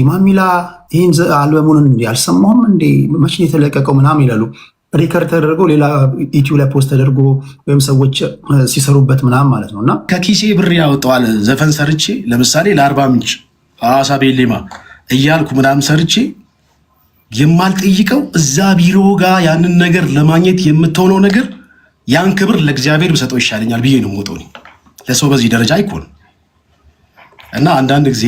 ማሚላ ይህን አልበሙን አልሰማሁም እንዴ መቼ የተለቀቀው ምናምን ይላሉ። ሪከርድ ተደርጎ ሌላ ዩቲዩብ ላይ ፖስት ተደርጎ ወይም ሰዎች ሲሰሩበት ምናምን ማለት ነው። እና ከኪሴ ብር ያወጣዋል ዘፈን ሰርቼ ለምሳሌ ለአርባ ምንጭ ሐዋሳ ቤሌማ እያልኩ ምናምን ሰርቼ የማልጠይቀው እዛ ቢሮ ጋር ያንን ነገር ለማግኘት የምትሆነው ነገር ያን ክብር ለእግዚአብሔር ብሰጠው ይሻለኛል ብዬ ነው የምወጣው። ለሰው በዚህ ደረጃ አይኮን እና አንዳንድ ጊዜ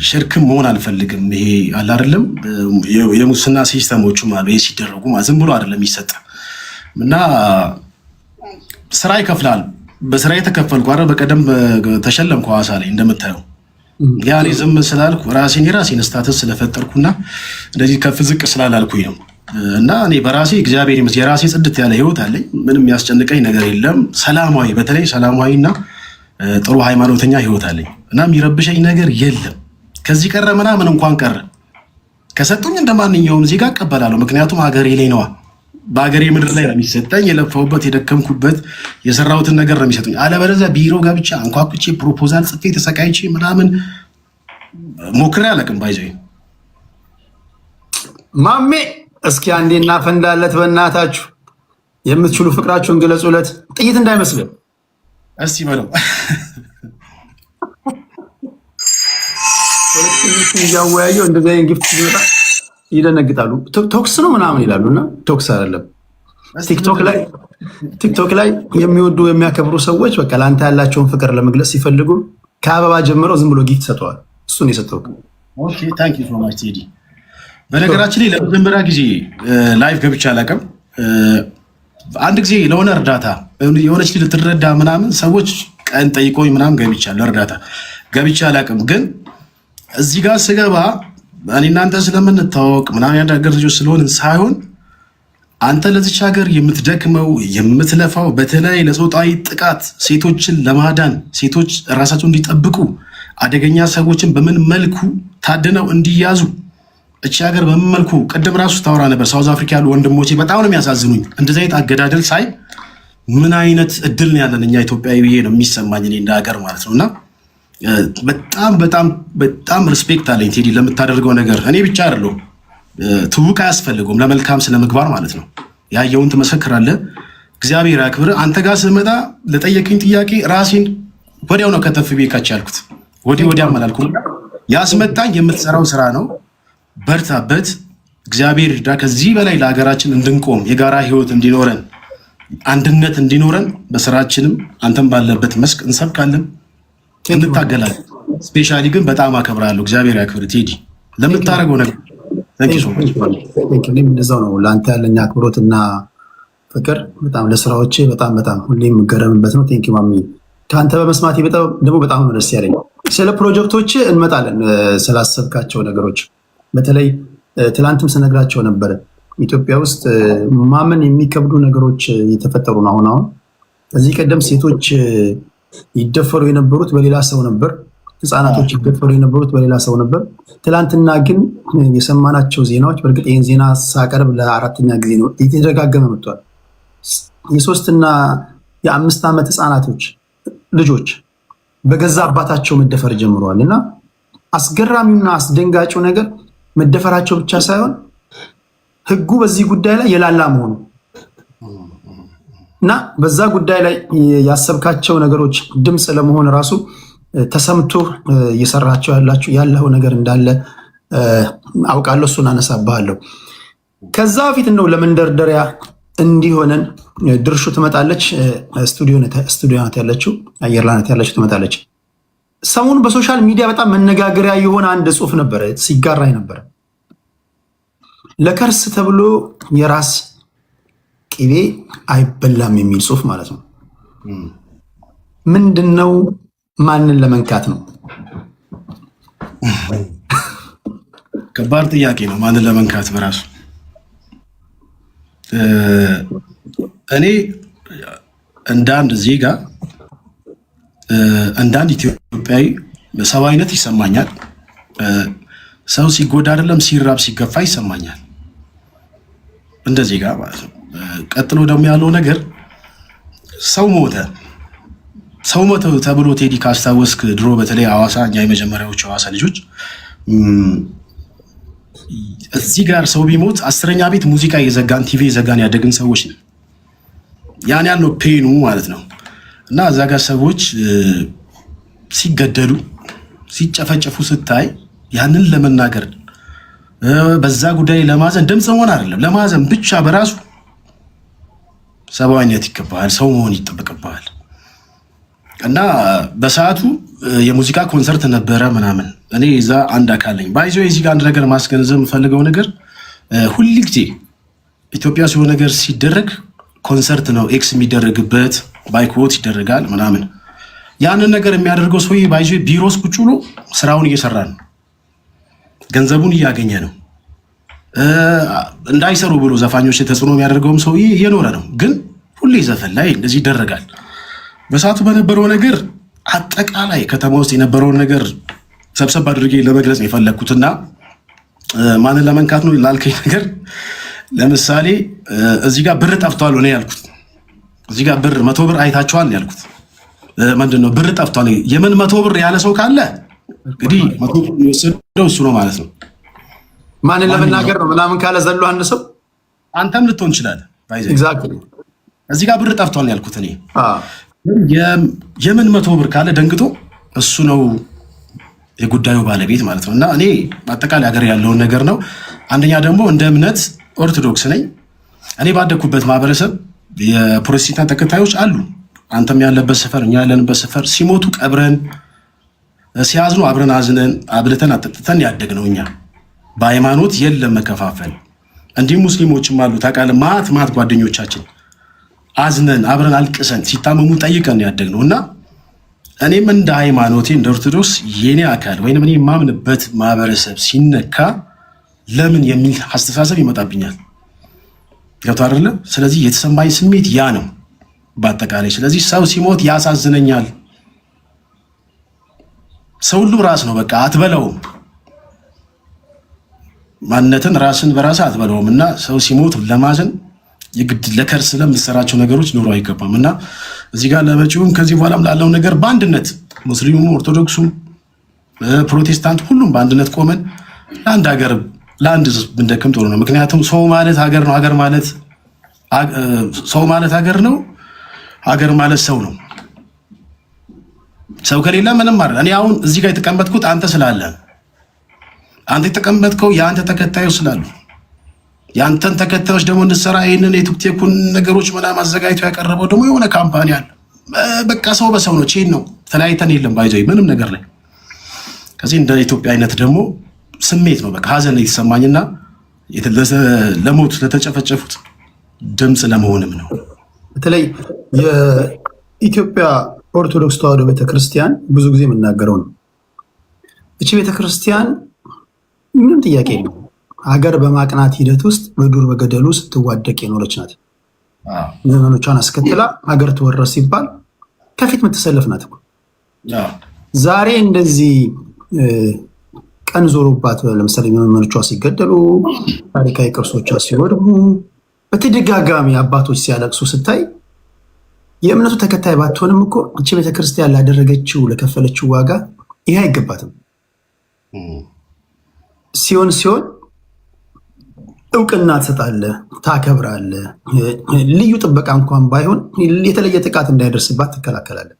ሽርክም መሆን አልፈልግም። ይሄ አለ አይደለም የሙስና ሲስተሞቹ ማለት ይሄ ሲደረጉ ዝም ብሎ አይደለም የሚሰጥ እና ስራ ይከፍላል። በስራ የተከፈልኩ አይደል በቀደም ተሸለምኩ ሐዋሳ ላይ እንደምታየው ያኔ ዝም ስላልኩ የራሴን ስታተስ ስለፈጠርኩና እንደዚህ ከፍ ዝቅ ስላላልኩኝ ነው። እና እኔ በራሴ እግዚአብሔር ይመስገን የራሴ ጽድት ያለ ህይወት አለኝ። ምንም ያስጨንቀኝ ነገር የለም። ሰላማዊ በተለይ ሰላማዊና ጥሩ ሃይማኖተኛ ህይወት አለኝ እና የሚረብሸኝ ነገር የለም። ከዚህ ቀረ ምናምን እንኳን ቀረ ከሰጡኝ እንደማንኛውም ዜጋ እቀበላለሁ። ምክንያቱም ሀገሬ ላይ ነዋ። በሀገሬ ምድር ላይ ነው የሚሰጠኝ። የለፋሁበት የደከምኩበት የሰራሁትን ነገር ነው የሚሰጡኝ። አለበለዚያ ቢሮ ገብቼ አንኳኩቼ ፕሮፖዛል ጽፌ ተሰቃይቼ ምናምን ሞክሬ አላውቅም። ባይዘይ ማሜ እስኪ አንዴ እናፈንዳለት በእናታችሁ። የምትችሉ ፍቅራችሁን ግለጹለት። ጥይት እንዳይመስልም እስቲ በለው። እያወያየው እንደዚህ አይነት ጊፍት ሲመጣ ይደነግጣሉ። ቶክስ ነው ምናምን ይላሉ እና ቶክስ አይደለም። ቲክቶክ ላይ የሚወዱ የሚያከብሩ ሰዎች በቃ ለአንተ ያላቸውን ፍቅር ለመግለጽ ሲፈልጉ ከአበባ ጀምረው ዝም ብሎ ጊፍት ሰጠዋል። እሱን የሰጠው ታንክ ዩ ሶ ማች ቴዲ። በነገራችን ላይ ለመጀመሪያ ጊዜ ላይቭ ገብቼ አላውቅም። አንድ ጊዜ ለሆነ እርዳታ የሆነች ልትረዳ ምናምን ሰዎች ቀን ጠይቆኝ ምናምን ገብቻለሁ። እርዳታ ገብቼ አላውቅም። ግን እዚህ ጋር ስገባ እኔ እናንተ ስለምንታወቅ ምናምን ያዳገር ልጆች ስለሆንን ሳይሆን አንተ ለዚች ሀገር የምትደክመው የምትለፋው በተለይ ለጾታዊ ጥቃት ሴቶችን ለማዳን ሴቶች ራሳቸው እንዲጠብቁ አደገኛ ሰዎችን በምን መልኩ ታድነው እንዲያዙ እቺ ሀገር በምን መልኩ ቀደም ራሱ ታወራ ነበር። ሳውዝ አፍሪካ ያሉ ወንድሞቼ በጣም ነው የሚያሳዝኑኝ። እንደዚህ አይነት አገዳደል ሳይ ምን አይነት እድል ነው ያለን እኛ ኢትዮጵያዊ ብዬ ነው የሚሰማኝ እኔ እንደ ሀገር ማለት ነውና በጣም በጣም በጣም ሪስፔክት አለኝ ቴዲ ለምታደርገው ነገር። እኔ ብቻ አይደለሁም ትውቅ አያስፈልጉም ለመልካም ስነ ምግባር ማለት ነው። ያየውን ትመሰክራለህ። እግዚአብሔር ያክብር። አንተ ጋር ስመጣ ለጠየቀኝ ጥያቄ ራሴን ወዲያው ነው ከተፍ ቤካች ያልኩት። ወዲያ አላልኩም። ያስመጣኝ የምትሰራው ስራ ነው። በርታበት። እግዚአብሔር ይርዳ። ከዚህ በላይ ለሀገራችን እንድንቆም የጋራ ህይወት እንዲኖረን አንድነት እንዲኖረን በስራችንም አንተም ባለበት መስክ እንሰብካለን እንታገላለን። ስፔሻሊ ግን በጣም አከብራለሁ። እግዚአብሔር ያክብር ቴዲ ለምታደርገው ነገር። እንደዛው ነው ለአንተ ያለኝ አክብሮትና ፍቅር በጣም ለስራዎቼ በጣም ሁሌም የምገረምበት ነው። ቴንኪ ማሚ። ከአንተ በመስማቴ ደግሞ በጣም ደስ ያለኝ። ስለ ፕሮጀክቶች እንመጣለን። ስላሰብካቸው ነገሮች በተለይ ትላንትም ስነግራቸው ነበረ። ኢትዮጵያ ውስጥ ማመን የሚከብዱ ነገሮች እየተፈጠሩ ነው። አሁን ከዚህ ቀደም ሴቶች ይደፈሩ የነበሩት በሌላ ሰው ነበር። ህፃናቶች ይደፈሩ የነበሩት በሌላ ሰው ነበር። ትላንትና ግን የሰማናቸው ዜናዎች በእርግጥ ይህን ዜና ሳቀርብ ለአራተኛ ጊዜ ነው እየተደጋገመ መጥቷል። የ3 እና የ5 ዓመት ህፃናቶች ልጆች በገዛ አባታቸው መደፈር ጀምረዋል። እና አስገራሚውና አስደንጋጭው ነገር መደፈራቸው ብቻ ሳይሆን ህጉ በዚህ ጉዳይ ላይ የላላ መሆኑ እና በዛ ጉዳይ ላይ ያሰብካቸው ነገሮች ድምፅ ለመሆን ራሱ ተሰምቶ እየሰራቸው ያለው ነገር እንዳለ አውቃለሁ። እሱን አነሳብሃለሁ። ከዛ በፊት ነው ለመንደርደሪያ እንዲሆነን ድርሹ ትመጣለች። ስቱዲዮ ናት ያለችው፣ አየር ላይ ናት ያለችው። ትመጣለች። ሰሞኑን በሶሻል ሚዲያ በጣም መነጋገሪያ የሆነ አንድ ጽሁፍ ነበረ ሲጋራኝ ነበረ። ለከርስ ተብሎ የራስ ቅቤ አይበላም የሚል ጽሁፍ ማለት ነው። ምንድነው? ማንን ለመንካት ነው? ከባድ ጥያቄ ነው። ማንን ለመንካት በራሱ እኔ እንደ አንድ ዜጋ እንደ አንድ ኢትዮጵያዊ ሰብአዊነት ይሰማኛል። ሰው ሲጎዳ አይደለም ሲራብ ሲገፋ ይሰማኛል እንደ ዜጋ ማለት ነው። ቀጥሎ ደግሞ ያለው ነገር ሰው ሞተ ተብሎ ቴዲ ካስታወስክ ድሮ በተለይ ሐዋሳ እኛ የመጀመሪያዎቹ ሐዋሳ ልጆች እዚህ ጋር ሰው ቢሞት 10ኛ ቤት ሙዚቃ የዘጋን ቲቪ የዘጋን ያደግን ሰዎች ነው። ያን ያለው ፔኑ ማለት ነው። እና እዛ ጋር ሰዎች ሲገደሉ ሲጨፈጨፉ ስታይ ያንን ለመናገር በዛ ጉዳይ ለማዘን ድምፅ መሆን አይደለም ለማዘን ብቻ በራሱ ሰብአዊነት ይገባል፣ ሰው መሆን ይጠበቅብሃል። እና በሰዓቱ የሙዚቃ ኮንሰርት ነበረ ምናምን እኔ እዛ አንድ አካል ነኝ። ባይዞ እዚህ ጋር አንድ ነገር ማስገንዘብ የምፈልገው ነገር ሁል ጊዜ ኢትዮጵያ ሲሆን ነገር ሲደረግ ኮንሰርት ነው ኤክስ የሚደረግበት ባይኮት ይደረጋል ምናምን። ያንን ነገር የሚያደርገው ሰውዬ ባይዞ ቢሮስ ቁጭ ብሎ ስራውን እየሰራ ነው፣ ገንዘቡን እያገኘ ነው። እንዳይሰሩ ብሎ ዘፋኞች ተጽዕኖ የሚያደርገውም ሰውዬ እየኖረ ነው። ግን ሁሌ ዘፈን ላይ እንደዚህ ይደረጋል። በሰዓቱ በነበረው ነገር አጠቃላይ ከተማ ውስጥ የነበረውን ነገር ሰብሰብ አድርጌ ለመግለጽ ነው የፈለግኩትና ማንን ለመንካት ነው ላልከኝ ነገር ለምሳሌ እዚህ ጋር ብር ጠፍቷል ነው ያልኩት። እዚህ ጋር ብር 100 ብር አይታችኋል ነው ያልኩት። ምንድነው ብር ጠፍቷል? የምን 100 ብር ያለ ሰው ካለ እንግዲህ 100 ብር የወሰደው እሱ ነው ማለት ነው። ማንን ለመናገር ነው ምናምን ካለ ዘሎ አንድ ሰው አንተም ልትሆን ትችላለህ። ኤግዛክትሊ እዚህ ጋር ብር ጠፍቷል ነው ያልኩት እኔ። የምን 100 ብር ካለ ደንግጦ እሱ ነው የጉዳዩ ባለቤት ማለት ነው። እና እኔ አጠቃላይ ሀገር ያለውን ነገር ነው። አንደኛ ደግሞ እንደ እምነት ኦርቶዶክስ ነኝ። እኔ ባደኩበት ማህበረሰብ የፕሮቴስታንት ተከታዮች አሉ። አንተም ያለበት ሰፈር እኛ ያለንበት ሰፈር ሲሞቱ ቀብረን ሲያዝኑ አብረን አዝነን አብልተን አጠጥተን ያደግነው እኛ። በሃይማኖት የለም መከፋፈል። እንዲህ ሙስሊሞችም አሉ ታውቃለህ። ማት ጓደኞቻችን አዝነን አብረን አልቅሰን ሲታመሙ ጠይቀን ያደግነው እና እኔም እንደ ሃይማኖቴ እንደ ኦርቶዶክስ የኔ አካል ወይንም እኔ የማምንበት ማህበረሰብ ሲነካ ለምን የሚል አስተሳሰብ ይመጣብኛል። ገብቶሃል አይደለ? ስለዚህ የተሰማኝ ስሜት ያ ነው በአጠቃላይ። ስለዚህ ሰው ሲሞት ያሳዝነኛል። ሰው ሁሉ ራስ ነው በቃ አትበለውም። ማንነትን ራስን በራስ አትበለውም። እና ሰው ሲሞት ለማዘን የግድ ለከርስ ለምትሰራቸው ነገሮች ኖሮ አይገባም። እና እዚህ ጋር ለመጪውም ከዚህ በኋላም ላለው ነገር በአንድነት ሙስሊሙም፣ ኦርቶዶክሱም፣ ፕሮቴስታንት ሁሉም በአንድነት ቆመን ለአንድ ሀገር ለአንድ ህዝብ ብንደክም ጥሩ ነው። ምክንያቱም ሰው ማለት ሀገር ነው። ሀገር ማለት ሰው ማለት ሀገር ነው። ሀገር ማለት ሰው ነው። ሰው ከሌለ ምንም ማለት እኔ አሁን እዚህ ጋር የተቀመጥኩት አንተ ስላለ፣ አንተ የተቀመጥከው የአንተ ተከታዮች ስላሉ፣ የአንተን ተከታዮች ደግሞ እንድትሰራ ይህንን የቲክቶኩን ነገሮች ምናምን አዘጋጅቶ ያቀረበው ደግሞ የሆነ ካምፓኒ አለ። በቃ ሰው በሰው ነው። ቼን ነው። ተለያይተን የለም ባይዘይ ምንም ነገር ላይ። ከዚህ እንደ ኢትዮጵያ አይነት ደግሞ ስሜት ነው በቃ ሀዘን የተሰማኝና ለሞቱ ለተጨፈጨፉት ድምፅ ለመሆንም ነው። በተለይ የኢትዮጵያ ኦርቶዶክስ ተዋሕዶ ቤተክርስቲያን ብዙ ጊዜ የምናገረው ነው። እቺ ቤተክርስቲያን ምንም ጥያቄ የለም ሀገር በማቅናት ሂደት ውስጥ በዱር በገደሉ ስትዋደቅ የኖረች ናት። ዘመኖቿን አስከትላ ሀገር ትወረስ ሲባል ከፊት የምትሰለፍ ናት። ዛሬ እንደዚህ ቀን ዞሮባት ለምሳሌ መመኖቿ ሲገደሉ፣ ታሪካዊ ቅርሶቿ ሲወድሙ፣ በተደጋጋሚ አባቶች ሲያለቅሱ ስታይ የእምነቱ ተከታይ ባትሆንም እኮ እቺ ቤተክርስቲያን ላደረገችው ለከፈለችው ዋጋ ይህ አይገባትም። ሲሆን እውቅና ትሰጣለህ፣ ታከብራለህ። ልዩ ጥበቃ እንኳን ባይሆን የተለየ ጥቃት እንዳይደርስባት ትከላከላለህ።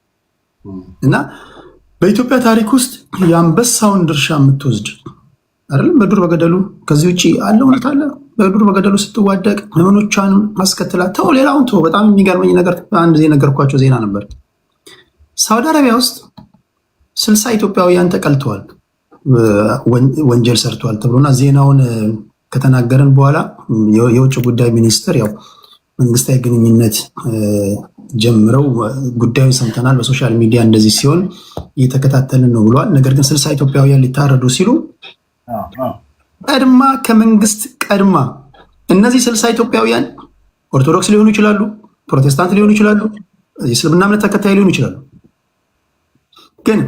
እና በኢትዮጵያ ታሪክ ውስጥ የአንበሳውን ድርሻ የምትወስድ አይደለም። በዱር በገደሉ ከዚህ ውጭ አለ እውነት አለ። በዱር በገደሉ ስትዋደቅ መመኖቿንም ማስከትላ ተው፣ ሌላውን ተው። በጣም የሚገርመኝ ነገር አንድ የነገርኳቸው ዜና ነበር። ሳውዲ አረቢያ ውስጥ 60 ኢትዮጵያውያን ተቀልተዋል፣ ወንጀል ሰርተዋል ተብሎና ዜናውን ከተናገረን በኋላ የውጭ ጉዳይ ሚኒስትር ያው መንግስታዊ ግንኙነት ጀምረው ጉዳዩን ሰምተናል፣ በሶሻል ሚዲያ እንደዚህ ሲሆን እየተከታተልን ነው ብለዋል። ነገር ግን 60 ኢትዮጵያውያን ሊታረዱ ሲሉ ቀድማ ከመንግስት ቀድማ እነዚህ 60 ኢትዮጵያውያን ኦርቶዶክስ ሊሆኑ ይችላሉ፣ ፕሮቴስታንት ሊሆኑ ይችላሉ፣ የእስልምና እምነት ተከታይ ሊሆኑ ይችላሉ። ግን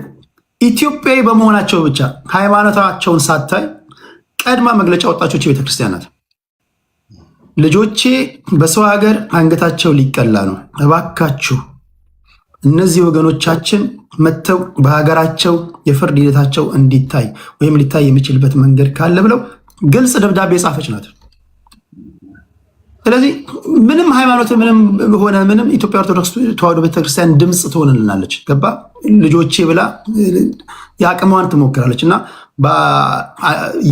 ኢትዮጵያዊ በመሆናቸው ብቻ ሃይማኖታቸውን ሳታይ ቀድማ መግለጫ ወጣቾች ቤተክርስቲያን ናት። ልጆቼ በሰው ሀገር አንገታቸው ሊቀላ ነው፣ እባካችሁ እነዚህ ወገኖቻችን መተው በሀገራቸው የፍርድ ሂደታቸው እንዲታይ ወይም ሊታይ የሚችልበት መንገድ ካለ ብለው ግልጽ ደብዳቤ ጻፈች ናት። ስለዚህ ምንም ሃይማኖት ምንም ሆነ ምንም ኢትዮጵያ ኦርቶዶክስ ተዋሕዶ ቤተክርስቲያን ድምፅ ትሆንልናለች። ገባ ልጆቼ ብላ የአቅሟን ትሞክራለች እና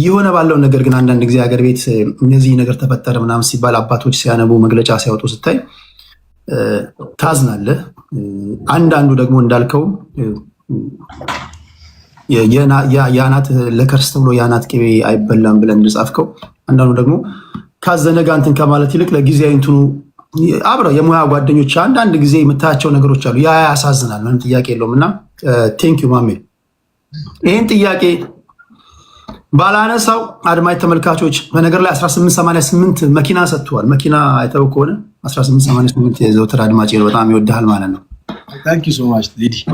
የሆነ ባለው ነገር ግን አንዳንድ ጊዜ ሀገር ቤት እነዚህ ነገር ተፈጠረ ምናምን ሲባል አባቶች ሲያነቡ መግለጫ ሲያወጡ ስታይ ታዝናለህ። አንዳንዱ ደግሞ እንዳልከው የአናት ለከርስ ተብሎ የአናት ቅቤ አይበላም ብለን እንደጻፍከው አንዳንዱ ደግሞ ካዘነ ጋር እንትን ከማለት ይልቅ ለጊዜያዊ እንትኑ አብረው የሙያ ጓደኞች አንዳንድ ጊዜ የምታያቸው ነገሮች አሉ። ያ ያሳዝናል፣ ምንም ጥያቄ የለውም። እና ቴንኪዩ ማሜ ይህን ጥያቄ ባላነሳው አድማጭ ተመልካቾች በነገር ላይ 1888 መኪና ሰጥተዋል። መኪና አይተው ከሆነ 1888 የዘውትር አድማጭ ነው፣ በጣም ይወድሃል ማለት ነው።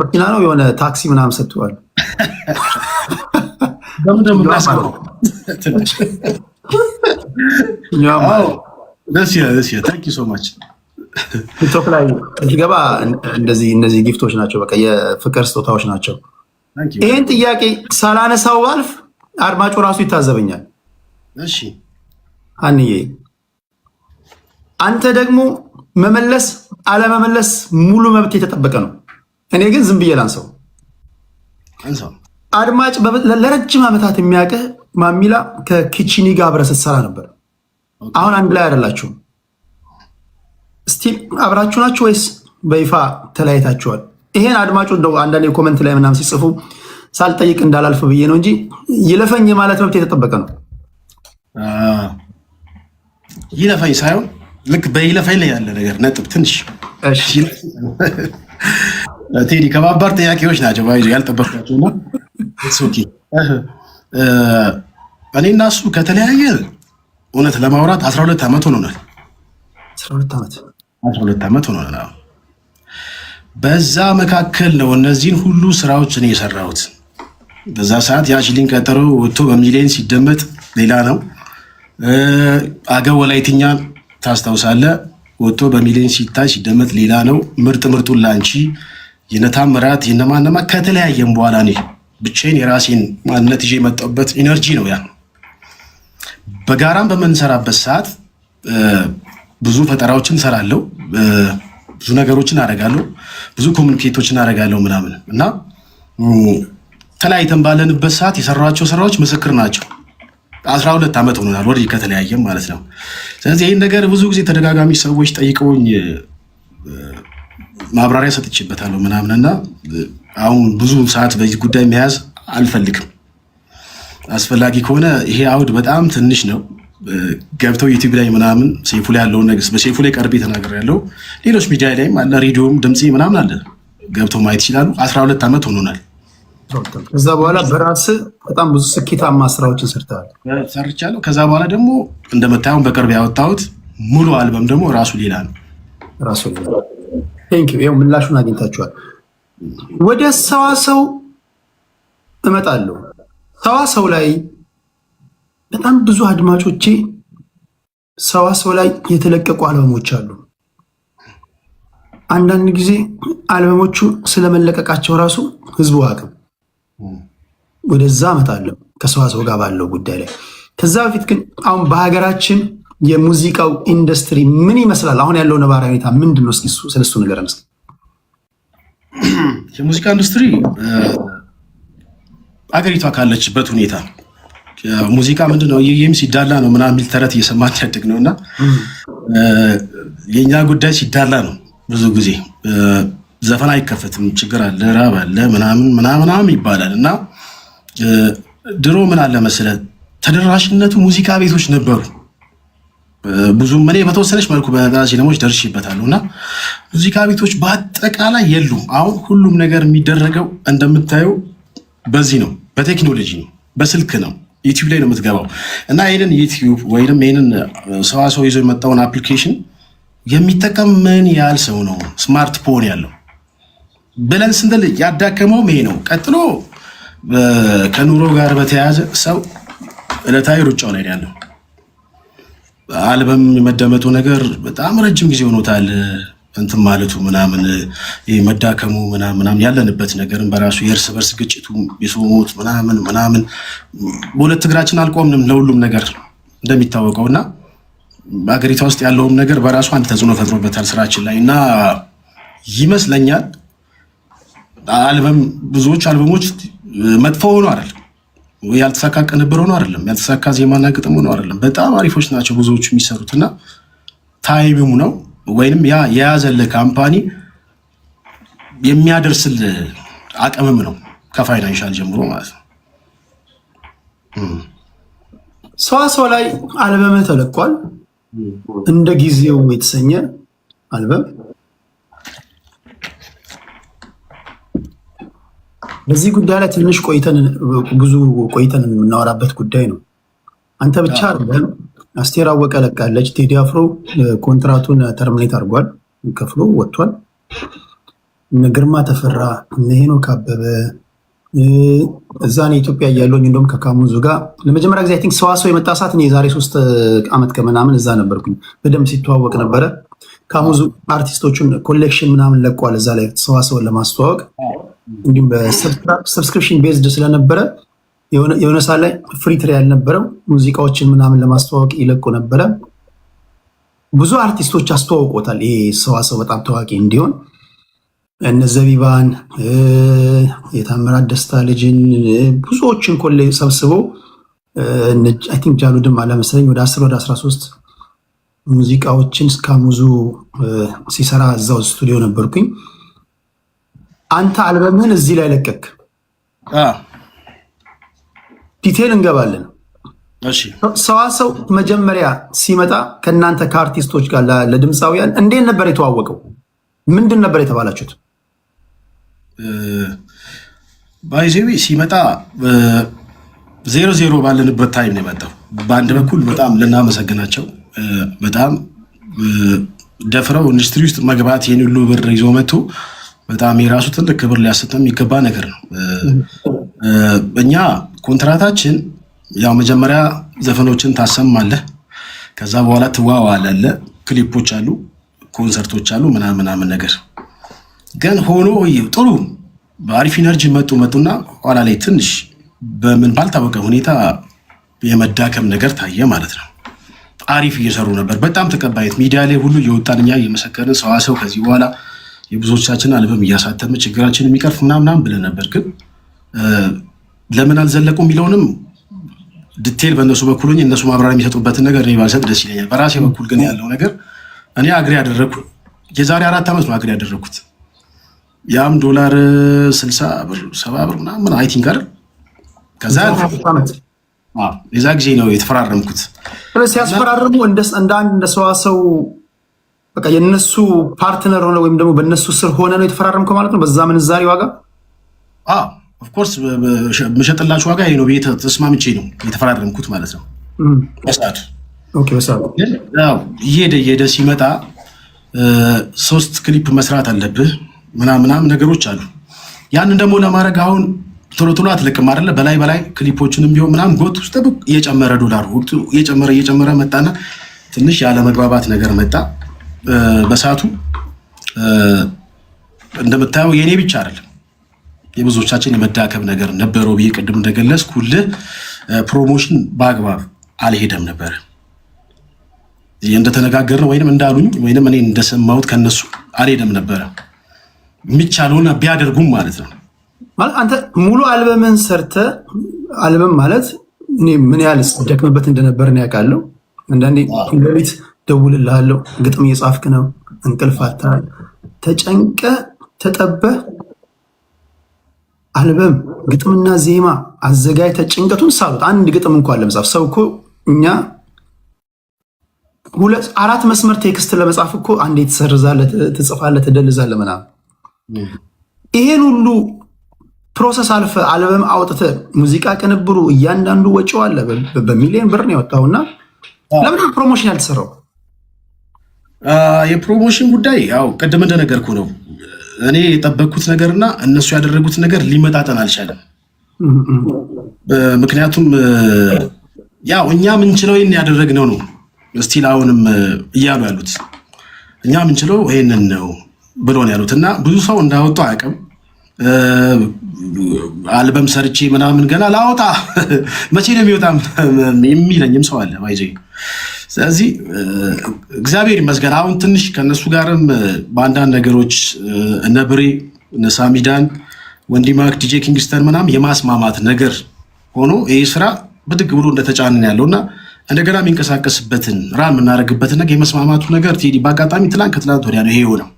መኪና ነው የሆነ ታክሲ ምናምን ሰጥተዋል። ቲክቶክ ላይ ሲገባ እነዚህ ጊፍቶች ናቸው፣ በቃ የፍቅር ስጦታዎች ናቸው። ይህን ጥያቄ ሳላነሳው ባልፍ አድማጩ ራሱ ይታዘበኛል። እሺ አንዬ አንተ ደግሞ መመለስ አለመመለስ ሙሉ መብት የተጠበቀ ነው። እኔ ግን ዝም ብዬ ላንሰው። አድማጭ ለረጅም ዓመታት የሚያውቅህ ማሚላ ከኪቺኒ ጋር አብረህ ስትሰራ ነበር። አሁን አንድ ላይ አይደላችሁም። ስቲል አብራችሁ ናችሁ ወይስ በይፋ ተለያይታችኋል? ይሄን አድማጩ እንደው አንዳንድ የኮመንት ላይ ምናምን ሲጽፉ ሳልጠይቅ እንዳላልፍ ብዬ ነው እንጂ ይለፈኝ ማለት መብት የተጠበቀ ነው። ይለፈኝ ሳይሆን ልክ በይለፈኝ ላይ ያለ ነገር ነጥብ ትንሽ ቴዲ ከባባር ጥያቄዎች ናቸው ባይዞ ያልጠበቅናቸውና እኔ እና እሱ ከተለያየ እውነት ለማውራት 12 ዓመት ሆኖናል። 12 ዓመት ሆኖናል። በዛ መካከል ነው እነዚህን ሁሉ ስራዎች እኔ የሰራሁት። በዛ ሰዓት ያሽሊን ቀጠሮ ወጥቶ በሚሊዮን ሲደመጥ ሌላ ነው። አገው ወላይትኛ ታስታውሳለህ? ወጥቶ በሚሊዮን ሲታይ ሲደመጥ ሌላ ነው። ምርጥ ምርጡን ላንቺ የነታምራት የነማነማ ከተለያየም በኋላ እኔ ብቻዬን የራሴን ማንነት ይዤ የመጣሁበት ኢነርጂ ነው ያ። በጋራም በምንሰራበት ሰዓት ብዙ ፈጠራዎችን እሰራለሁ፣ ብዙ ነገሮችን አደርጋለሁ፣ ብዙ ኮሚኒኬቶችን አደርጋለሁ ምናምን እና ተለያይተን ባለንበት ሰዓት የሰራኋቸው ስራዎች ምስክር ናቸው። 12 ዓመት ሆኖናል ወዲህ ከተለያየም ማለት ነው። ስለዚህ ይህን ነገር ብዙ ጊዜ ተደጋጋሚ ሰዎች ጠይቀውኝ ማብራሪያ ሰጥቼበታለሁ ምናምንና አሁን ብዙ ሰዓት በዚህ ጉዳይ መያዝ አልፈልግም። አስፈላጊ ከሆነ ይሄ አውድ በጣም ትንሽ ነው። ገብተው ዩቲዩብ ላይ ምናምን ሴፉ ላይ ያለውን ነገር በሴፉ ላይ ቀርቤ ተናገር ያለው ሌሎች ሚዲያ ላይም አለ፣ ሬዲዮም ድምፄ ምናምን አለ፣ ገብተው ማየት ይችላሉ። 12 ዓመት ሆኖናል። ከዛ በኋላ በራስህ በጣም ብዙ ስኬታማ ስራዎችን ሰርቻለሁ። ከዛ በኋላ ደግሞ እንደምታየው በቅርብ ያወጣሁት ሙሉ አልበም ደግሞ ራሱ ሌላ ነው። ይኸው ምላሹን አግኝታችኋል። ወደ ሰዋሰው እመጣለሁ። ሰዋሰው ላይ በጣም ብዙ አድማጮቼ ሰዋሰው ላይ የተለቀቁ አልበሞች አሉ። አንዳንድ ጊዜ አልበሞቹ ስለመለቀቃቸው ራሱ ህዝቡ አቅም ወደዛ እመጣለሁ ከሰዋሰው ጋር ባለው ጉዳይ ላይ። ከዛ በፊት ግን አሁን በሀገራችን የሙዚቃው ኢንዱስትሪ ምን ይመስላል? አሁን ያለው ነባራዊ ሁኔታ ምንድን ነው? እስኪ ስለሱ ነገር ነው። የሙዚቃ ኢንዱስትሪ አገሪቷ ካለችበት ሁኔታ ሙዚቃ ምንድነው ይህም ሲዳላ ነው ምናምን የሚል ተረት እየሰማን ያድግ ነው እና የእኛ ጉዳይ ሲዳላ ነው። ብዙ ጊዜ ዘፈን አይከፈትም፣ ችግር አለ፣ ራብ አለ፣ ምናምን ይባላል እና ድሮ ምን አለ መሰለህ ተደራሽነቱ ሙዚቃ ቤቶች ነበሩ። ብዙም እኔ በተወሰነች መልኩ በሲኒማዎች ደርሼበታለሁ እና ሙዚቃ ቤቶች በአጠቃላይ የሉም። አሁን ሁሉም ነገር የሚደረገው እንደምታየው በዚህ ነው፣ በቴክኖሎጂ ነው፣ በስልክ ነው፣ ዩቲዩብ ላይ ነው የምትገባው እና ይህንን ዩቲዩብ ወይም ይህንን ሰዋሰው ይዞ የመጣውን አፕሊኬሽን የሚጠቀም ምን ያህል ሰው ነው ስማርትፎን ያለው ብለን ስንል ያዳከመውም ይሄ ነው። ቀጥሎ ከኑሮ ጋር በተያያዘ ሰው ዕለታዊ ሩጫው ላይ ያለው አልበም የመደመጡ ነገር በጣም ረጅም ጊዜ ሆኖታል። እንትን ማለቱ ምናምን መዳከሙ ምናምን ያለንበት ነገርም በራሱ የእርስ በርስ ግጭቱ የሰው ሞት ምናምን በሁለት እግራችን አልቆምንም ለሁሉም ነገር እንደሚታወቀውና በአገሪቷ ውስጥ ያለውም ነገር በራሱ አንድ ተጽዕኖ ፈጥሮበታል ስራችን ላይ እና ይመስለኛል ብዙዎች አልበሞች መጥፎ ሆኖ አይደለም ወይ ያልተሳካ ቅንብር ሆኖ አይደለም ያልተሳካ ዜማና ግጥም ሆኖ አይደለም በጣም አሪፎች ናቸው ብዙዎቹ የሚሰሩትና ታይምሙ ነው ወይንም ያ የያዘልህ ካምፓኒ የሚያደርስል አቅምም ነው ከፋይናንሻል ጀምሮ ማለት ነው። ሰዋሰው ላይ አልበም ተለቋል። እንደ ጊዜው የተሰኘ አልበም በዚህ ጉዳይ ላይ ትንሽ ብዙ ቆይተን የምናወራበት ጉዳይ ነው። አንተ ብቻ አይደለም፣ አስቴር አወቀ ለቃለች። ቴዲ አፍሮ ኮንትራቱን ተርሚኔት አድርጓል፣ ከፍሎ ወጥቷል። እነ ግርማ ተፈራ፣ እነ ሄኖክ አበበ እዛ ነው ኢትዮጵያ እያለሁኝ እንደውም ከካሙዙ ጋር ለመጀመሪያ ጊዜ አይ ቲንክ ሰዋሰው የመጣ ሰዓት እኔ የዛሬ 3 ዓመት ከምናምን እዛ ነበርኩኝ። በደንብ ሲተዋወቅ ነበረ። ካሙዙ አርቲስቶቹን ኮሌክሽን ምናምን ለቋል እዛ ላይ ሰዋሰውን ለማስተዋወቅ እንዲሁም በሰብስክሪፕሽን ቤዝድ ስለነበረ የሆነ ሰዓት ላይ ፍሪ ትሪ ያልነበረው ሙዚቃዎችን ምናምን ለማስተዋወቅ ይለቁ ነበረ። ብዙ አርቲስቶች አስተዋውቆታል። ይሄ ሰዋሰው በጣም ታዋቂ እንዲሆን እነ ዘቢባን የታምራት ደስታ ልጅን ብዙዎችን ሰብስበው አይ ቲንክ ጃሉድም አለመሰለኝ ወደ 10 ወደ 13 ሙዚቃዎችን ካሙዙ ሲሰራ እዛው ስቱዲዮ ነበርኩኝ። አንተ አልበምህን እዚህ ላይ ለቀቅ። ዲቴል እንገባለን። ሰዋሰው መጀመሪያ ሲመጣ ከእናንተ ከአርቲስቶች ጋር ለድምፃውያን እንዴት ነበር የተዋወቀው? ምንድን ነበር የተባላችሁት? ባይዜዊ ሲመጣ 0-0 ባለንበት ታይም ነው የመጣው። በአንድ በኩል በጣም ልናመሰግናቸው በጣም ደፍረው ኢንዱስትሪ ውስጥ መግባት ይህን ሁሉ ብር ይዞ መጥቶ በጣም የራሱ ትልቅ ክብር ሊያሰጠው የሚገባ ነገር ነው። እኛ ኮንትራታችን ያው መጀመሪያ ዘፈኖችን ታሰማለህ፣ ከዛ በኋላ ትዋዋላለህ፣ ክሊፖች አሉ፣ ኮንሰርቶች አሉ ምናምን ነገር ግን ሆኖ ጥሩ በአሪፍ ኢነርጂ መጡና ኋላ ላይ ትንሽ በምን ባልታወቀ ሁኔታ የመዳከም ነገር ታየ ማለት ነው። አሪፍ እየሰሩ ነበር፣ በጣም ተቀባይነት ሚዲያ ላይ ሁሉ እየወጣን እኛ እየመሰከርን ሰዋሰው ከዚህ በኋላ የብዙዎቻችን አልበም እያሳተመ ችግራችን የሚቀርፍ ምናምን ብለን ነበር። ግን ለምን አልዘለቁ የሚለውንም ዲቴል በእነሱ በኩል ሆኜ እነሱ ማብራሪያ የሚሰጡበትን ነገር እኔ ባልሰጥ ደስ ይለኛል። በራሴ በኩል ግን ያለው ነገር እኔ አግሪ ያደረግኩ የዛሬ 4 ዓመት ነው አግሪ ያደረግኩት። ያም $60 ብር 70 ብር ምናምን አይ ቲንክ አይደል? ከዛ የዛ ጊዜ ነው የተፈራረምኩት። ሲያስፈራርሙ እንደ ሰዋሰው በቃ የነሱ ፓርትነር ሆነ ወይም ደግሞ በነሱ ስር ሆነ ነው የተፈራረምከው ማለት ነው። በዛ ምንዛሬ ዋጋ ኦፍ ኮርስ መሸጥላችሁ ዋጋ ይሄ ነው ብዬ ተስማምቼ ነው የተፈራረምኩት ማለት ነው። በሰዓቱ እየሄደ ሲመጣ 3 ክሊፕ መስራት አለብህ ምናምን ነገሮች አሉ። ያንን ደግሞ ለማድረግ አሁን ቶሎ አትለቅም አይደለ? በላይ ክሊፖችንም ቢሆን ምናምን ጎት ውስጥ እየጨመረ ዶላር ወቅቱ እየጨመረ መጣና ትንሽ ያለ መግባባት ነገር መጣ። በሰዓቱ እንደምታየው የኔ ብቻ አይደለም የብዙዎቻችን የመዳከም ነገር ነበረው ብዬ ቅድም እንደገለጽኩልህ ፕሮሞሽን በአግባብ አልሄደም ነበር እንደተነጋገርነው ወይንም እንዳሉኝ ወይንም እኔ እንደሰማሁት ከነሱ አልሄደም ነበር የሚቻለውና ቢያደርጉም ማለት ነው። ማለት አንተ ሙሉ አልበምን ሰርተ አልበም ማለት እኔ ምን ያህል ደክመበት እንደነበር ነው ያውቃለሁ። አንዳንዴ ለሊት ደውልልሃለሁ፣ ግጥም እየጻፍክ ነው፣ እንቅልፍ አጥተሃል፣ ተጨንቀ ተጠበ አልበም ግጥምና ዜማ አዘጋጅተህ ጭንቀቱን ሳሉት አንድ ግጥም እንኳን ለመጻፍ ሰው እኮ እኛ 4 መስመር ቴክስት ለመጻፍ እኮ አንዴ ትሰርዛለህ፣ ትጽፋለህ፣ ትደልዛለህ ምናምን። ይሄን ሁሉ ፕሮሰስ አልፈ አልበም አውጥተህ ሙዚቃ ቅንብሩ እያንዳንዱ ወጪው አለ፣ በሚሊዮን ብር ነው ያወጣውና ለምን ፕሮሞሽን ያልተሰራው? የፕሮሞሽን ጉዳይ ያው ቅድም እንደነገርኩ ነው። እኔ የጠበቅኩት ነገርና እነሱ ያደረጉት ነገር ሊመጣጠን አልቻለም። ምክንያቱም ያው እኛ ምንችለው ይሄን ያደረግነው ነው ስቲል አሁንም እያሉ ያሉት እኛ የምንችለው ይሄንን ነው ብሎ ነው ያሉት እና ብዙ ሰው እንዳወጣው አያውቅም። አልበም ሰርቼ ምናምን ገና ላወጣ መቼ ነው የሚወጣ የሚለኝም ሰው አለ ባይዘ። ስለዚህ እግዚአብሔር ይመስገን አሁን ትንሽ ከነሱ ጋርም በአንዳንድ ነገሮች እነ ብሬ እነ ሳሚዳን ወንዲማክ ዲጄ ኪንግስተን ምናምን የማስማማት ነገር ሆኖ ይህ ስራ ብድግ ብሎ እንደተጫነን ያለውና እንደገና የሚንቀሳቀስበትን ራን የምናደርግበትን ነገር የመስማማቱ ነገር ቴዲ በአጋጣሚ ከትላንት ወዲያ ነው ይሄ ሆነው።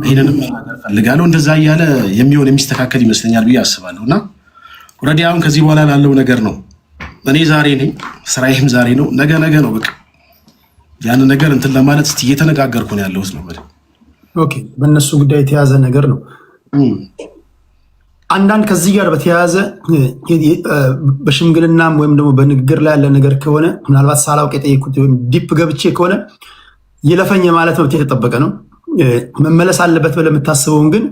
ይሄንንም ፈልጋለሁ እንደዛ እያለ የሚሆን የሚስተካከል ይመስለኛል ብዬ አስባለሁ። እና ኦልሬዲ አሁን ከዚህ በኋላ ላለው ነገር ነው እኔ ዛሬ ነኝ ስራዬም ዛሬ ነው ነገ ነው በቃ ያን ነገር እንትን ለማለት እስቲ እየተነጋገርኩ ነው ያለሁት ነው ማለት። ኦኬ በእነሱ ጉዳይ የተያዘ ነገር ነው። አንዳንድ ከዚህ ጋር በተያያዘ በሽምግልናም ወይም ደግሞ በንግግር ላይ ያለ ነገር ከሆነ ምናልባት ሳላውቅ የጠየኩት ወይም ዲፕ ገብቼ ከሆነ ይለፈኝ ማለት መብት የተጠበቀ ነው። መመለስ አለበት ብለህ የምታስበውን ግን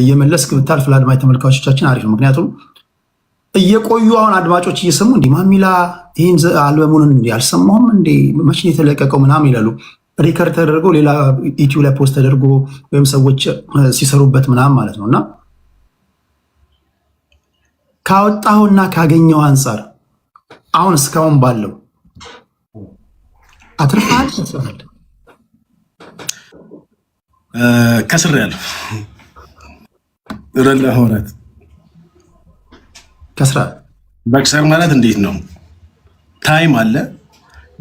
የመለስክ ብታልፍ ለአድማጭ ተመልካቾቻችን አሪፍ ነው። ምክንያቱም እየቆዩ አሁን አድማጮች እየሰሙ እንዲህ ማሚላ ይህን አልበሙን እንዲህ አልሰማሁም እንዴ መቼ የተለቀቀው ምናምን ይላሉ። ሪከርድ ተደርጎ ሌላ ዩቲዩብ ላይ ፖስት ተደርጎ ወይም ሰዎች ሲሰሩበት ምናምን ማለት ነው እና ካወጣውና ካገኘው አንጻር አሁን እስካሁን ባለው አትርፋል ተሰራል ከስር ያለው ረላ ሆራት ከስራ በክሰር ማለት እንዴት ነው? ታይም አለ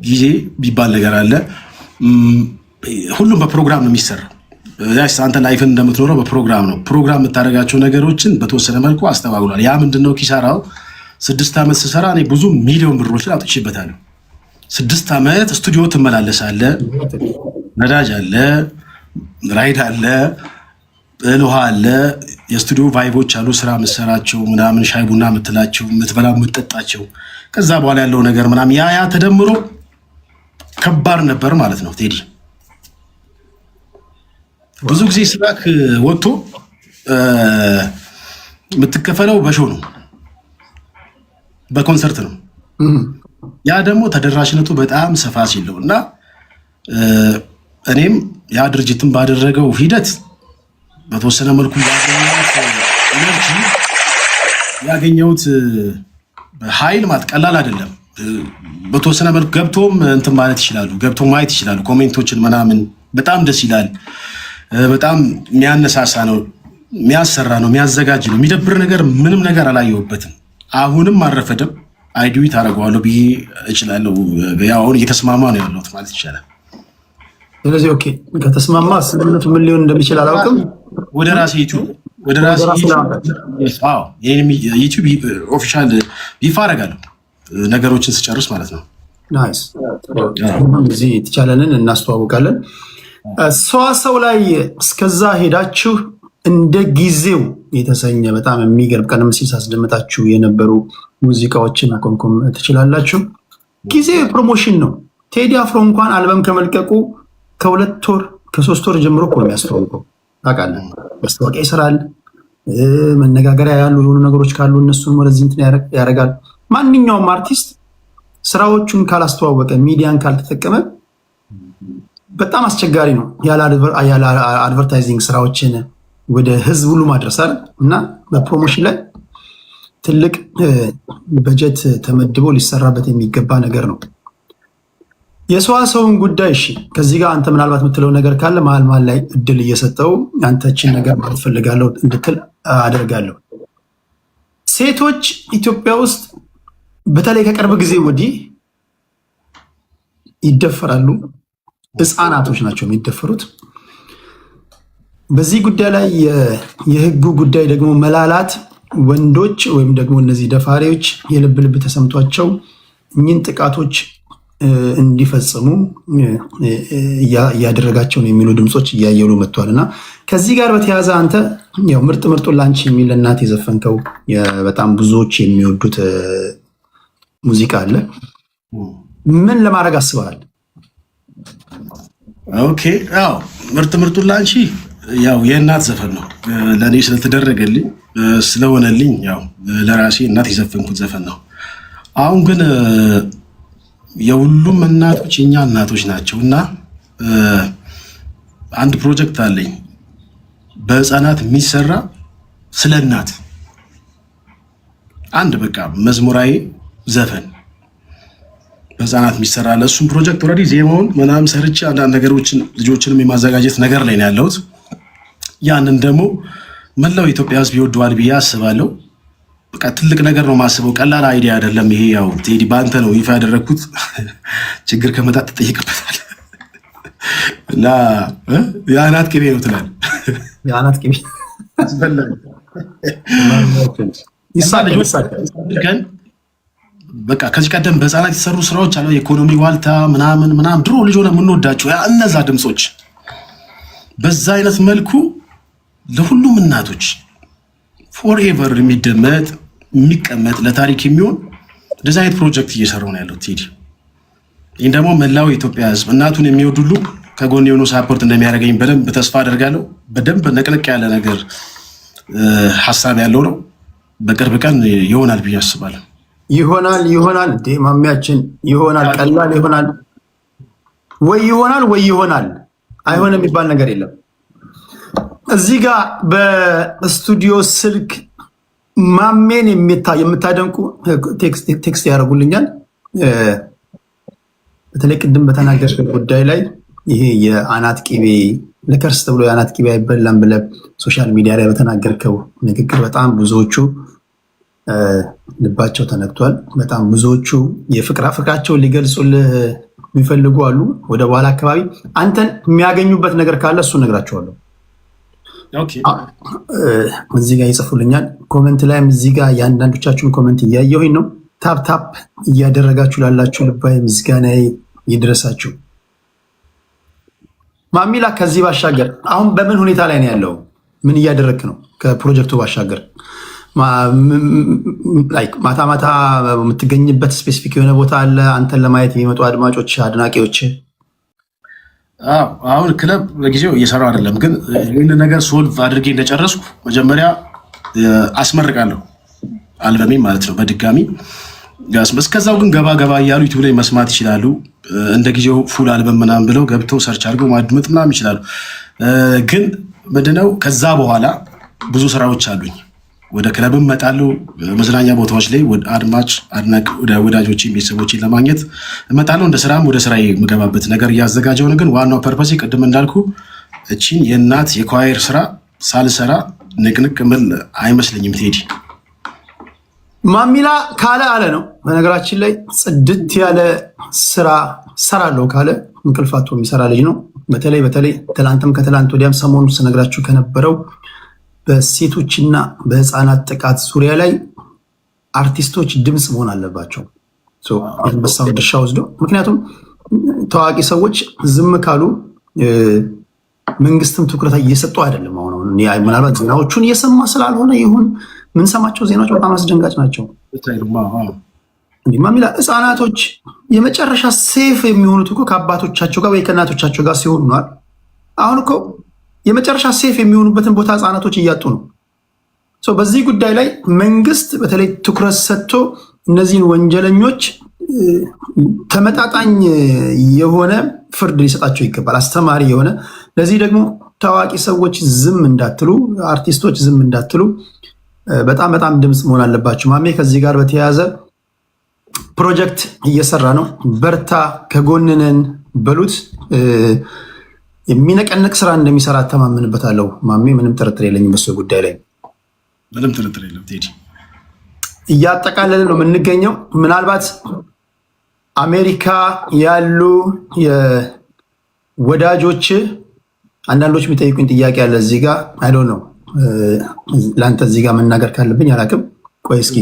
ጊዜ ቢባል ነገር አለ። ሁሉም በፕሮግራም ነው የሚሰራው። ያስ አንተ ላይፍን እንደምትኖረው በፕሮግራም ነው። ፕሮግራም የምታደርጋቸው ነገሮችን በተወሰነ መልኩ አስተባብሏል። ያ ምንድነው ኪሳራው? 6 ዓመት ስሰራ እኔ ብዙ ሚሊዮን ብሮችን አውጥቼበታለሁ። 6 ዓመት ስቱዲዮ ትመላለሳለህ። ነዳጅ አለ፣ ራይድ አለ፣ ውሃ አለ፣ የስቱዲዮ ቫይቦች አሉ፣ ስራ የምትሰራቸው ምናምን፣ ሻይ ቡና የምትላቸው፣ የምትበላ የምትጠጣቸው፣ ከዛ በኋላ ያለው ነገር ምናምን ያ ተደምሮ ከባድ ነበር ማለት ነው ቴዲ። ብዙ ጊዜ ስራክ ወጥቶ የምትከፈለው በሾው ነው፣ በኮንሰርት ነው። ያ ደግሞ ተደራሽነቱ በጣም ሰፋ ሲል ነው እና እኔም ያ ድርጅትን ባደረገው ሂደት በተወሰነ መልኩ ያገኘሁት ኃይል ማለት ቀላል አይደለም። በተወሰነ መልኩ ገብቶም እንትን ማለት ይችላሉ፣ ገብቶ ማየት ይችላሉ። ኮሜንቶችን ምናምን በጣም ደስ ይላል። በጣም የሚያነሳሳ ነው፣ የሚያሰራ ነው፣ የሚያዘጋጅ ነው። የሚደብር ነገር ምንም ነገር አላየሁበትም። አሁንም አልረፈደም። አይዲዊ ታደርገዋለሁ ብዬ እችላለሁ። ያው አሁን እየተስማማ ነው ያለሁት ማለት ይቻላል። ስለዚህ ኦኬ ከተስማማ ስምምነቱ ምን ሊሆን እንደሚችል አላውቅም። ወደ ራሴ ዩቲዩብ ዩቲዩብ ኦፊሻል ይፋ አደርጋለሁ ነገሮችን ስጨርስ ማለት ነው። ናይስ እዚህ የተቻለንን እናስተዋውቃለን። ሰዋሰው ላይ እስከዛ ሄዳችሁ እንደ ጊዜው የተሰኘ በጣም የሚገርም ቀደም ሲል ሳስደምጣችሁ የነበሩ ሙዚቃዎችን አኮምኮም ትችላላችሁ። ጊዜው የፕሮሞሽን ነው። ቴዲ አፍሮ እንኳን አልበም ከመልቀቁ ከ2 ወር ከ3 ወር ጀምሮ እኮ ነው የሚያስተዋውቀው። ታውቃለህ፣ ማስታወቂያ ይሰራል። መነጋገሪያ ያሉ የሆኑ ነገሮች ካሉ እነሱን ወደዚህ እንትን ያደርጋል። ማንኛውም አርቲስት ስራዎቹን ካላስተዋወቀ ሚዲያን ካልተጠቀመ በጣም አስቸጋሪ ነው ያለ አድቨርታይዚንግ ስራዎችን ወደ ህዝብ ሁሉ ማድረስ አይደል። እና በፕሮሞሽን ላይ ትልቅ በጀት ተመድቦ ሊሰራበት የሚገባ ነገር ነው። የሰዋሰውን ጉዳይ እሺ፣ ከዚህ ጋር አንተ ምናልባት የምትለው ነገር ካለ መሀል ላይ እድል እየሰጠው አንተችን ነገር ማለት ፈልጋለሁ እንድትል አደርጋለሁ። ሴቶች ኢትዮጵያ ውስጥ በተለይ ከቅርብ ጊዜ ወዲህ ይደፈራሉ። ህፃናቶች ናቸው የሚደፈሩት። በዚህ ጉዳይ ላይ የህጉ ጉዳይ ደግሞ መላላት ወንዶች ወይም ደግሞ እነዚህ ደፋሪዎች የልብ ልብ ተሰምቷቸው እኚህን ጥቃቶች እንዲፈጽሙ እያደረጋቸው ነው የሚሉ ድምፆች እያየሉ መጥቷል። እና ከዚህ ጋር በተያያዘ አንተ ያው ምርጥ ምርጡን ላንቺ የሚል እናት የዘፈንከው በጣም ብዙዎች የሚወዱት ሙዚቃ አለ። ምን ለማድረግ አስበሃል? ኦኬ ያው ምርጥ ምርጡን ላንቺ ያው የእናት ዘፈን ነው። ለእኔ ስለተደረገልኝ ስለሆነልኝ ያው ለራሴ እናት የዘፈንኩት ዘፈን ነው። አሁን ግን የሁሉም እናቶች የኛ እናቶች ናቸው እና አንድ ፕሮጀክት አለኝ በህፃናት የሚሰራ ስለ እናት አንድ በቃ መዝሙራዊ ዘፈን በህፃናት የሚሰራ ለእሱም ፕሮጀክት ኦልሬዲ ዜማውን ምናምን ሰርቼ አንዳንድ ነገሮችን ልጆችንም የማዘጋጀት ነገር ላይ ነው ያለሁት። ያንን ደግሞ መላው ኢትዮጵያ ህዝብ ይወደዋል ብዬ አስባለሁ። በቃ ትልቅ ነገር ነው ማስበው፣ ቀላል አይዲያ አይደለም ይሄ። ያው ቴዲ በአንተ ነው ይፋ ያደረግኩት። ችግር ከመጣ ትጠይቅበታል። እና የአናት ቅቤ ነው ትላል። የአናት ቅቤ ይሳደጋል። በቃ ከዚህ ቀደም በህፃናት የተሰሩ ስራዎች አሉ። የኢኮኖሚ ዋልታ ምናምን ድሮ ልጅ ሆነ የምንወዳቸው እነዛ ድምፆች በዛ አይነት መልኩ ለሁሉም እናቶች ፎርኤቨር የሚደመጥ የሚቀመጥ ለታሪክ የሚሆን እንደዚህ አይነት ፕሮጀክት እየሰራው ነው ያለው ቴዲ። ይህን ደግሞ መላው የኢትዮጵያ ህዝብ እናቱን የሚወዱሉ ከጎን የሆኑ ሳፖርት እንደሚያደርገኝ በደንብ ተስፋ አደርጋለሁ። በደንብ ነቅነቅ ያለ ነገር ሀሳብ ያለው ነው። በቅርብ ቀን ይሆናል ብዬ አስባለሁ። ይሆናል እንዴ ማሚያችን፣ ይሆናል። ቀላል ይሆናል ወይ ይሆናል። አይሆንም የሚባል ነገር የለም። እዚህ ጋር በስቱዲዮ ስልክ ማሜን የምታደንቁ ቴክስት ያደርጉልኛል። በተለይ ቅድም በተናገርሽ ጉዳይ ላይ ይሄ የአናት ቅቤ ለከርስ ተብሎ የአናት ቅቤ አይበላም ብለህ ሶሻል ሚዲያ ላይ በተናገርከው ንግግር በጣም ብዙዎቹ ልባቸው ተነክቷል። በጣም ብዙዎቹ ፍቅራቸውን ሊገልጹልህ የሚፈልጉ አሉ። ወደ በኋላ አካባቢ አንተን የሚያገኙበት ነገር ካለ እሱ እነግራቸዋለሁ። እዚህ ጋር ይጽፉልኛል ኮመንት ላይም እዚህ ጋር የአንዳንዶቻችሁን ኮመንት እያየሁኝ ነው። ታፕ እያደረጋችሁ ላላችሁ ልባዊ ምስጋና ይድረሳችሁ። ማሚላ ከዚህ ባሻገር አሁን በምን ሁኔታ ላይ ነው ያለው? ምን እያደረግክ ነው? ከፕሮጀክቱ ባሻገር ማታ ማታ የምትገኝበት ስፔሲፊክ የሆነ ቦታ አለ? አንተን ለማየት የሚመጡ አድማጮች፣ አድናቂዎች? አሁን ክለብ ለጊዜው እየሰራው አይደለም፣ ግን ይህን ነገር ሶልቭ አድርጌ እንደጨረስኩ መጀመሪያ አስመርቃለሁ አልበሜ ማለት ነው በድጋሚ። እስከዛው ግን ገባ እያሉ ዩቲዩብ ላይ መስማት ይችላሉ። እንደ ጊዜው ፉል አልበም ምናምን ብለው ገብተው ሰርች አድርገው ማድመጥ ምናምን ይችላሉ። ግን ምንድነው ከዛ በኋላ ብዙ ስራዎች አሉኝ። ወደ ክለብም እመጣለሁ። መዝናኛ ቦታዎች ላይ አድናቂ ወዳጆችን ቤተሰቦችን ለማግኘት እመጣለሁ። እንደ ስራም ወደ ስራ የምገባበት ነገር እያዘጋጀው ነው። ግን ዋናው ፐርፐሴ ቅድም እንዳልኩ እቺን የእናት የኳየር ስራ ሳልሰራ ንቅንቅ ምል አይመስለኝም ቴዲ። ማሚላ ካለ አለ ነው። በነገራችን ላይ ጽድት ያለ ስራ ሰራለሁ ካለ እንቅልፋቶ የሚሰራ ልጅ ነው። በተለይ ትላንትም ከትላንት ወዲያም ሰሞኑ ስነግራችሁ ከነበረው በሴቶችና በህፃናት ጥቃት ዙሪያ ላይ አርቲስቶች ድምፅ መሆን አለባቸው። አንበሳውን ድርሻ ወስደው፣ ምክንያቱም ታዋቂ ሰዎች ዝም ካሉ መንግስትም ትኩረት እየሰጡ አይደለም። አሁን ምናልባት ዜናዎቹን እየሰማ ስላልሆነ ይሁን ምንሰማቸው ዜናዎች በጣም አስደንጋጭ ናቸው። ማሚላ ህፃናቶች የመጨረሻ ሴፍ የሚሆኑት እኮ ከአባቶቻቸው ጋር ወይ ከእናቶቻቸው ጋር ሲሆኑ ነዋል። አሁን እኮ የመጨረሻ ሴፍ የሚሆኑበትን ቦታ ህፃናቶች እያጡ ነው። በዚህ ጉዳይ ላይ መንግስት በተለይ ትኩረት ሰጥቶ እነዚህን ወንጀለኞች ተመጣጣኝ የሆነ ፍርድ ሊሰጣቸው ይገባል፣ አስተማሪ የሆነ። ለዚህ ደግሞ ታዋቂ ሰዎች ዝም እንዳትሉ፣ አርቲስቶች ዝም እንዳትሉ በጣም ድምፅ መሆን አለባቸው። ማሜ ከዚህ ጋር በተያያዘ ፕሮጀክት እየሰራ ነው። በርታ፣ ከጎንነን በሉት። የሚነቀንቅ ስራ እንደሚሰራ አተማመንበታለሁ። ማሜ ምንም ጥርጥር የለኝም በሱ ጉዳይ ላይ ምንም ጥርጥር የለም። ቴዲ እያጠቃለልን ነው የምንገኘው። ምናልባት አሜሪካ ያሉ ወዳጆች አንዳንዶች የሚጠይቁኝ ጥያቄ አለ እዚህ ጋር አይ ዶንት ኖ ለአንተ እዚህ ጋር መናገር ካለብኝ አላውቅም። ቆይ እስኪ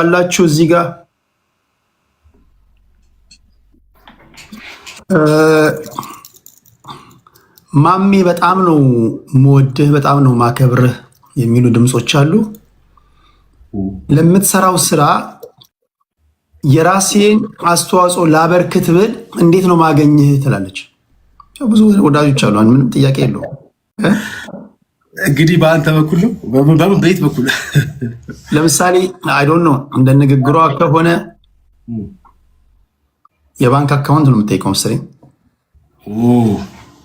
አላችሁ እዚህ ጋር ማሜ በጣም ነው የምወድህ በጣም ነው ማከብርህ የሚሉ ድምፆች አሉ። ለምትሰራው ስራ የራሴን አስተዋጽኦ ላበርክት ብል እንዴት ነው ማገኝህ ትላለች። ብዙ ወዳጆች አሉ፣ ምንም ጥያቄ የለውም። እንግዲህ በአንተ በኩል ነው በምን በየት በኩል ለምሳሌ አይ ዶንት ኖ እንደ ንግግሯ ከሆነ የባንክ አካውንት ነው የምጠይቀው መሰለኝ።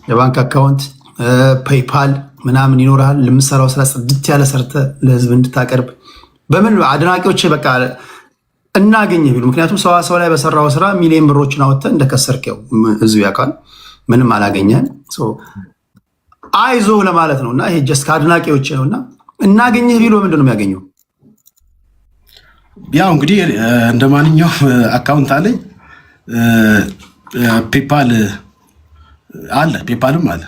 የባንክ አካውንት ፔይፓል ምናምን ይኖርሃል። ለምሰራው ስራ ጽድት ያለ ሰርተ ለህዝብ እንድታቀርብ በምን አድናቂዎች በቃ እናገኘ ቢሉ ምክንያቱም ሰው ላይ በሰራው ስራ ሚሊዮን ብሮችን አወጥተህ እንደከሰርከው ህዝብ ያውቃል። ምንም አላገኘን አይዞ ለማለት ነውና ይሄ ጀስት ከአድናቂዎች ነውና እናገኘህ ቢሉ ምንድን ነው የሚያገኘው? ያው እንግዲህ እንደማንኛውም አካውንት አለኝ ፔፓል አለ ፔፓልም አለ